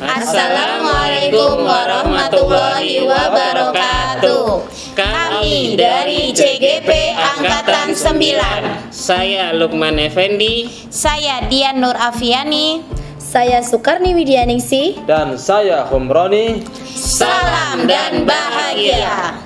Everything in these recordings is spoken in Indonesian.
Assalamualaikum warahmatullahi wabarakatuh. Kami dari CGP Angkatan 9. Saya Lukman Effendi. Saya Dian Nur Afiani. Saya Sukarni Widyaningsih. Dan saya Humroni. Salam dan bahagia.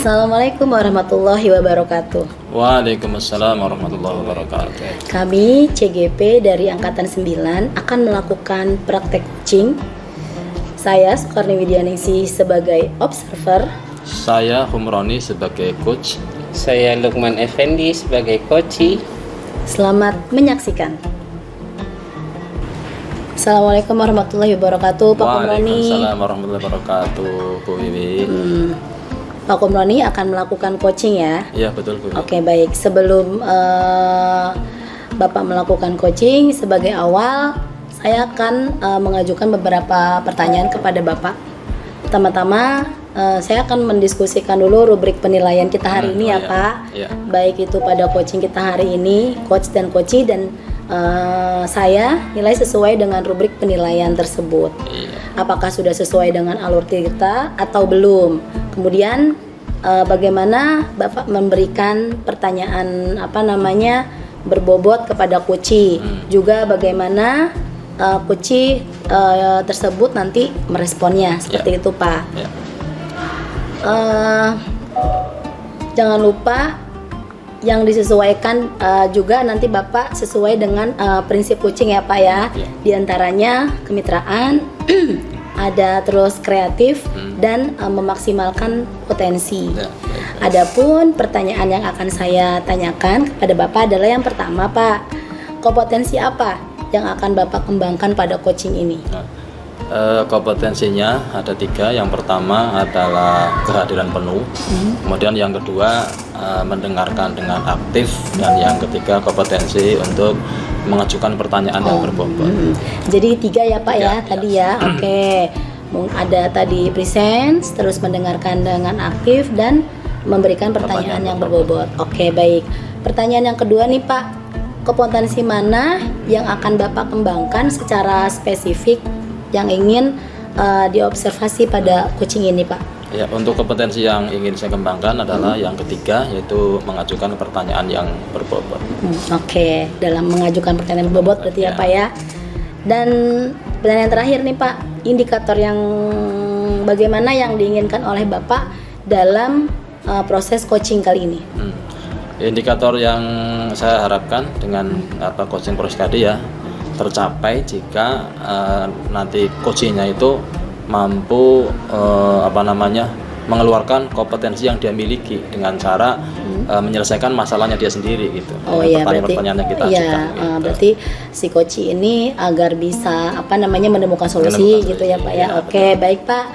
Assalamualaikum warahmatullahi wabarakatuh. Waalaikumsalam warahmatullahi wabarakatuh. Kami CGP dari Angkatan 9 akan melakukan praktek coaching. Saya Sukarni Widyaningsih sebagai observer. Saya Humroni sebagai coach. Saya Lukman Effendi sebagai coach. Selamat menyaksikan. Assalamualaikum warahmatullahi wabarakatuh, Pak Humroni. Waalaikumsalam warahmatullahi wabarakatuh, Bu Wiwi. Pak Humroni akan melakukan coaching ya? Iya betul Bu. Oke, baik. Sebelum Bapak melakukan coaching, sebagai awal saya akan mengajukan beberapa pertanyaan kepada Bapak. Pertama-tama saya akan mendiskusikan dulu rubrik penilaian kita hari ini ya Pak. Iya. Baik itu pada coaching kita hari ini, coach dan coachee, dan saya nilai sesuai dengan rubrik penilaian tersebut. Iya. Apakah sudah sesuai dengan alur kita atau belum? Kemudian bagaimana Bapak memberikan pertanyaan berbobot kepada coachee, juga bagaimana coachee tersebut nanti meresponnya seperti itu Pak. Ya. Jangan lupa yang disesuaikan juga nanti Bapak sesuai dengan prinsip coaching ya Pak ya. Di antaranya kemitraan, ada terus kreatif dan memaksimalkan potensi. Adapun pertanyaan yang akan saya tanyakan kepada Bapak adalah yang pertama Pak, kompetensi apa yang akan Bapak kembangkan pada coaching ini? Kompetensinya ada 3. Yang pertama adalah kehadiran penuh. Kemudian yang kedua mendengarkan dengan aktif, dan yang ketiga kompetensi untuk mengajukan pertanyaan yang berbobot. Jadi 3 ya Pak ya, tadi ya. Ya. Oke. Ada tadi present, terus mendengarkan dengan aktif dan memberikan pertanyaan yang berbobot. Oke, baik. Pertanyaan yang kedua nih Pak, kompetensi mana yang akan Bapak kembangkan secara spesifik yang ingin diobservasi pada coaching ini Pak? Ya, untuk kompetensi yang ingin saya kembangkan adalah yang ketiga, yaitu mengajukan pertanyaan yang berbobot. Oke, dalam mengajukan pertanyaan berbobot berarti ya Pak ya. Dan pertanyaan terakhir nih Pak, indikator yang bagaimana yang diinginkan oleh Bapak dalam proses coaching kali ini? Indikator yang saya harapkan dengan coaching proses tadi ya tercapai jika nanti coachingnya itu mampu mengeluarkan kompetensi yang dia miliki dengan cara menyelesaikan masalahnya dia sendiri gitu. Oh iya, pertanyaan yang kita ajukan. Gitu. Berarti si coaching ini agar bisa menemukan solusi gitu ya Pak ya. Oke, baik Pak.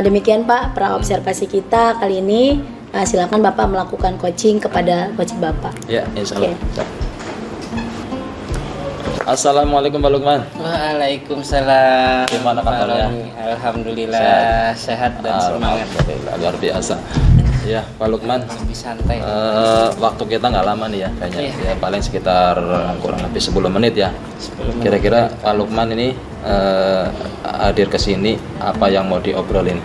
Demikian Pak praobservasi kita kali ini. Silakan Bapak melakukan coaching kepada coach Bapak. Ya, insya Allah. Assalamualaikum Pak Lukman. Waalaikumsalam. Gimana kabarnya? Alhamdulillah sehat dan semangat. Alhamdulillah, luar biasa. Ya Pak Lukman, lebih santai. waktu kita nggak lama nih ya kayaknya. Ya, paling sekitar kurang lebih 10 menit ya. Kira-kira Pak Lukman ini hadir ke sini, apa yang mau diobrolin?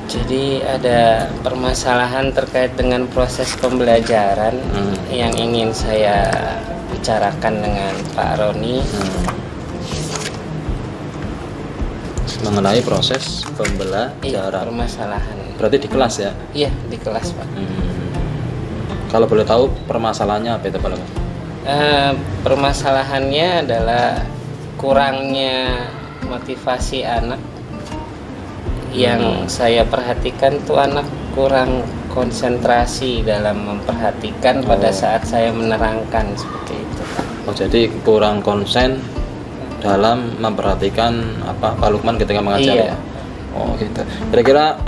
Jadi ada permasalahan terkait dengan proses pembelajaran yang ingin saya bicarakan dengan Pak Roni. Mengenai proses pembelajaran. Iya, permasalahan. Berarti di kelas ya? Iya, di kelas Pak. Kalau boleh tahu permasalahannya apa itu Pak Lukman? Permasalahannya adalah kurangnya motivasi anak. Yang saya perhatikan tuh anak kurang konsentrasi dalam memperhatikan pada saat saya menerangkan seperti itu. Oh, jadi kurang konsen dalam memperhatikan Pak Lukman ketika mengajar ya? Oh gitu. Kira-kira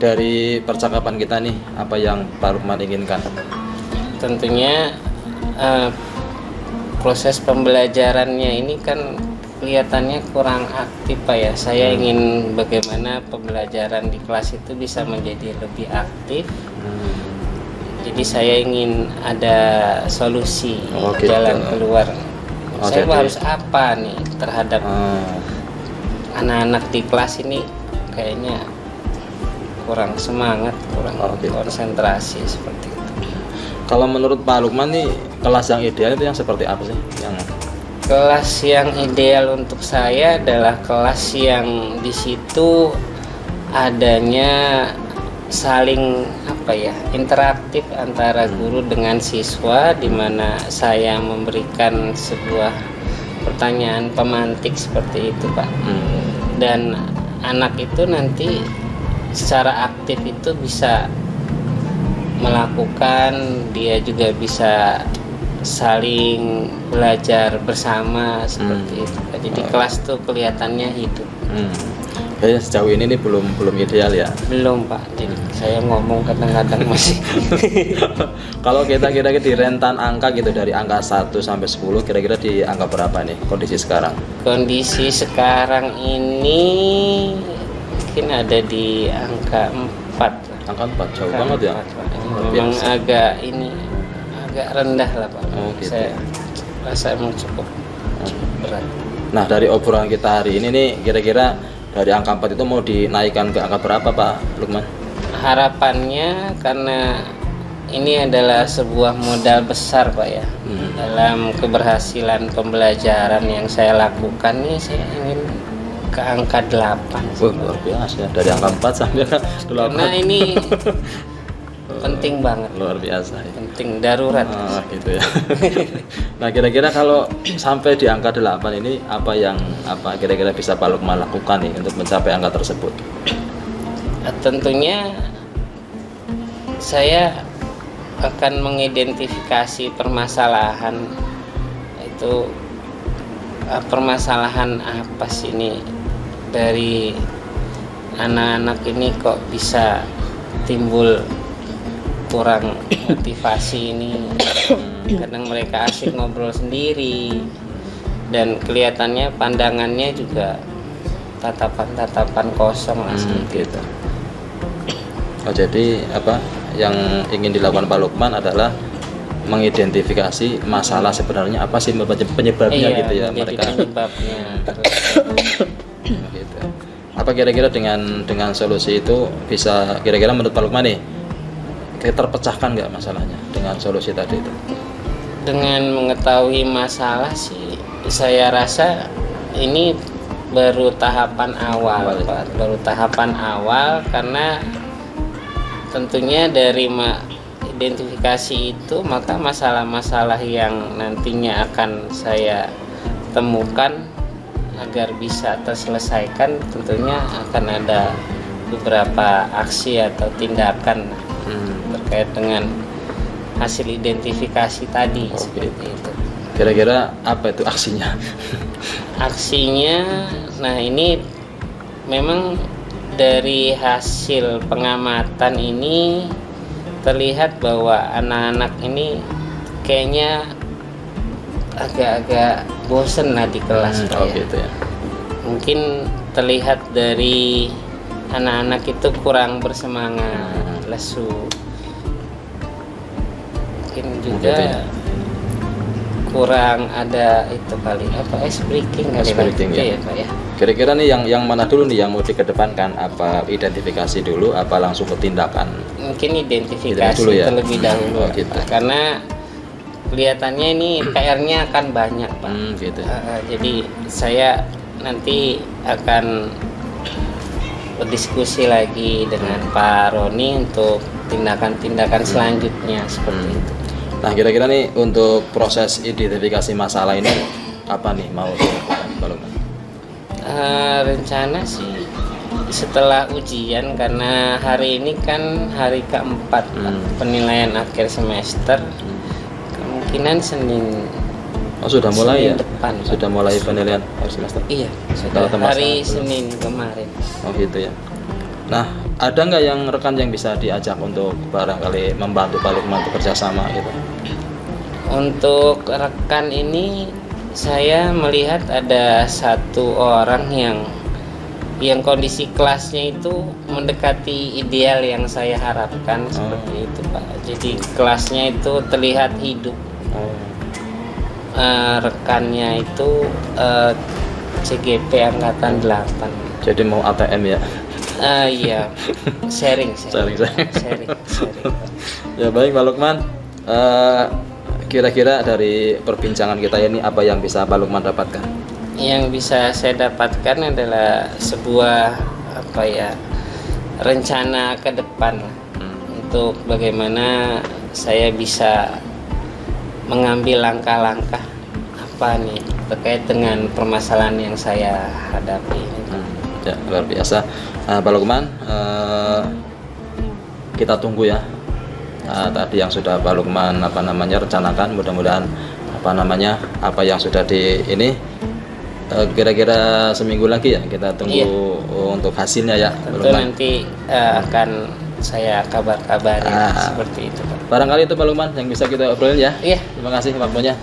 dari percakapan kita nih, apa yang Pak Lukman inginkan? Tentunya proses pembelajarannya ini kan kelihatannya kurang aktif Pak ya. Saya ingin bagaimana pembelajaran di kelas itu bisa menjadi lebih aktif. Jadi saya ingin ada solusi, Oh, gitu. jalan keluar. Oh, Saya jadi- harus apa nih terhadap anak-anak di kelas ini, kayaknya kurang semangat, kurang Oh, gitu. konsentrasi seperti itu. Kalau menurut Pak Lukman nih kelas yang ideal itu yang seperti apa sih? Yang Kelas yang ideal untuk saya adalah kelas yang di situ adanya saling interaktif antara guru dengan siswa, di mana saya memberikan sebuah pertanyaan pemantik seperti itu Pak. Dan anak itu nanti secara aktif itu bisa melakukan, dia juga bisa saling belajar bersama seperti itu Pak. Jadi kelas tuh kelihatannya hidup. Kayaknya sejauh ini nih belum ideal ya. Belum Pak, jadi saya ngomong kadang-kadang masih Kalau kita kira-kira di rentan angka gitu dari angka 1 sampai 10 kira-kira di angka berapa nih kondisi sekarang? kondisi sekarang ini mungkin ada di angka 4. Angka 4 jauh banget ya. Luar Memang biasa. agak rendah lah Pak. Oh, gitu. Saya rasa emang cukup berat. Nah, dari obrolan kita hari ini nih kira-kira dari angka 4 itu mau dinaikkan ke angka berapa Pak Lukman? Harapannya, karena ini adalah sebuah modal besar Pak ya, dalam keberhasilan pembelajaran yang saya lakukan nih, saya ingin ke angka 8. Wah, luar biasa dari angka 4 sampai ke 8. Karena ini penting banget, Luar biasa ya. penting darurat. Gitu ya. Nah, kira-kira kalau sampai di angka 8 ini apa kira-kira bisa Pak Lukman lakukan nih untuk mencapai angka tersebut? Tentunya saya akan mengidentifikasi permasalahan itu, permasalahan apa sih ini dari anak-anak ini kok bisa timbul kurang motivasi ini. Kadang mereka asik ngobrol sendiri dan kelihatannya pandangannya juga tatapan kosong lah seperti Gitu. Oh, jadi yang ingin dilakukan Pak Lukman adalah mengidentifikasi masalah sebenarnya apa sih penyebabnya gitu ya menjadi mereka. penyebabnya. Gitu. Apa kira-kira dengan solusi itu bisa kira-kira menurut Pak Lukman nih terpecahkan nggak masalahnya dengan solusi tadi itu? Dengan mengetahui masalah sih, saya rasa ini baru tahapan awal Pak. Baru tahapan awal, karena tentunya dari identifikasi itu maka masalah-masalah yang nantinya akan saya temukan agar bisa terselesaikan, tentunya akan ada beberapa aksi atau tindakan terkait dengan hasil identifikasi tadi. Seperti itu. Kira-kira apa itu aksinya? Aksinya, nah ini memang dari hasil pengamatan ini terlihat bahwa anak-anak ini kayaknya agak-agak bosen lah di kelas Pak ya. Gitu ya. Mungkin terlihat dari anak-anak itu kurang bersemangat, lesu. Mungkin juga Gitu ya. kurang ada itu kali ice breaking kali Ice breaking, gitu ya. Pak ya. Kira-kira nih yang mana dulu nih yang mau dikedepankan, apa identifikasi dulu apa langsung ke tindakan? Mungkin identifikasi Identifikasi dulu ya? terlebih dahulu Oh, gitu. Pak. Karena kelihatannya ini PR-nya akan banyak Pak. Gitu. Jadi saya nanti akan berdiskusi lagi dengan Pak Roni untuk tindakan-tindakan selanjutnya seperti itu. Nah, kira-kira nih untuk proses identifikasi masalah ini apa nih mau dilakukan Pak Lukman? Rencana sih setelah ujian, karena hari ini kan hari keempat Pak, penilaian akhir semester, kemungkinan Senin. Oh, sudah mulai ya? Senin depan, Pak. Sudah mulai penilaian akhir semester. Iya, Kalau sudah Mas hari belum. Senin kemarin. Oh, gitu ya. Nah, ada nggak yang rekan yang bisa diajak untuk barangkali membantu Pak Lukman bekerja sama gitu? Untuk rekan ini saya melihat ada satu orang yang kondisi kelasnya itu mendekati ideal yang saya harapkan seperti itu Pak. Jadi kelasnya itu terlihat hidup. Rekannya itu CGP angkatan 8. Jadi mau ATM ya? Iya, sharing. Sharing. Pak. Ya baik Pak Lukman. Kira-kira dari perbincangan kita ini apa yang bisa Pak Lukman dapatkan? Yang bisa saya dapatkan adalah sebuah rencana ke depan untuk bagaimana saya bisa mengambil langkah-langkah terkait dengan permasalahan yang saya hadapi. Ya luar biasa. Pak Lukman, kita tunggu ya. Tadi yang sudah Pak Lukman rencanakan, mudah-mudahan apa yang sudah kira-kira seminggu lagi ya kita tunggu untuk hasilnya ya. Tentu nanti akan saya kabar-kabari seperti itu Pak. Barangkali itu Pak Lukman yang bisa kita obrolin ya. Iya. Terima kasih waktunya.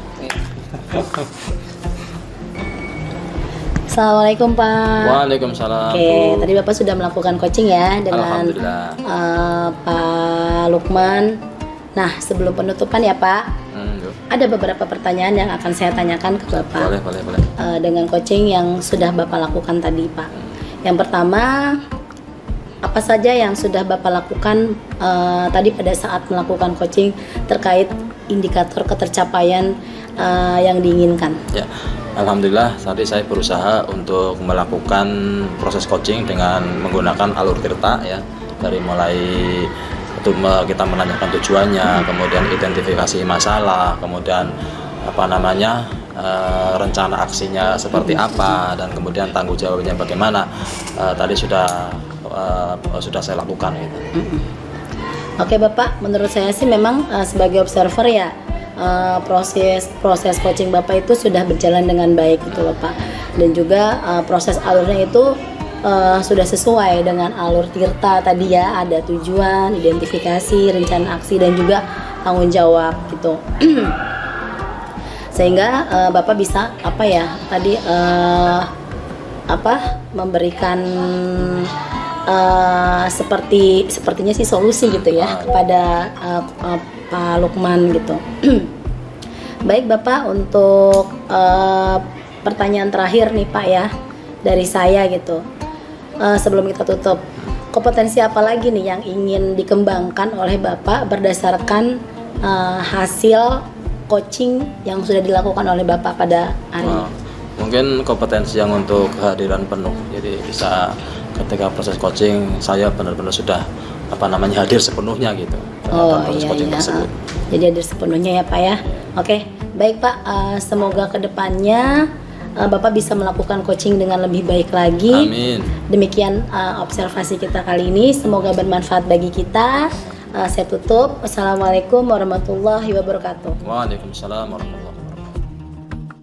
Assalamualaikum Pak. Waalaikumsalam. Oke, tadi Bapak sudah melakukan coaching ya dengan Alhamdulillah. Pak Lukman. Nah, sebelum penutupan ya Pak, ada beberapa pertanyaan yang akan saya tanyakan ke Bapak. Boleh. Dengan coaching yang sudah Bapak lakukan tadi Pak. Yang pertama, apa saja yang sudah Bapak lakukan tadi pada saat melakukan coaching terkait indikator ketercapaian yang diinginkan? Ya, alhamdulillah tadi saya berusaha untuk melakukan proses coaching dengan menggunakan alur tirta ya, dari mulai itu kita menanyakan tujuannya, kemudian identifikasi masalah, kemudian rencana aksinya seperti apa, dan kemudian tanggung jawabnya bagaimana. Tadi sudah saya lakukan itu. Oke Bapak, menurut saya sih memang sebagai observer ya, proses coaching Bapak itu sudah berjalan dengan baik gitu loh Pak. Dan juga proses alurnya itu sudah sesuai dengan alur tirta tadi ya, ada tujuan, identifikasi, rencana aksi, dan juga tanggung jawab gitu. Sehingga Bapak bisa memberikan sepertinya sih solusi gitu ya kepada Pak Lukman gitu. Baik Bapak, untuk pertanyaan terakhir nih Pak ya dari saya gitu. Sebelum kita tutup, kompetensi apa lagi nih yang ingin dikembangkan oleh Bapak berdasarkan hasil coaching yang sudah dilakukan oleh Bapak pada hari ini? Mungkin kompetensi yang untuk kehadiran penuh. Jadi bisa ketika proses coaching saya benar-benar sudah hadir sepenuhnya gitu. Proses coaching tersebut. Jadi hadir sepenuhnya ya Pak ya. Oke, baik Pak. Semoga kedepannya Bapak bisa melakukan coaching dengan lebih baik lagi. Amin. Demikian observasi kita kali ini. Semoga bermanfaat bagi kita. Saya tutup. Wassalamualaikum warahmatullahi wabarakatuh. Waalaikumsalam warahmatullahi wabarakatuh.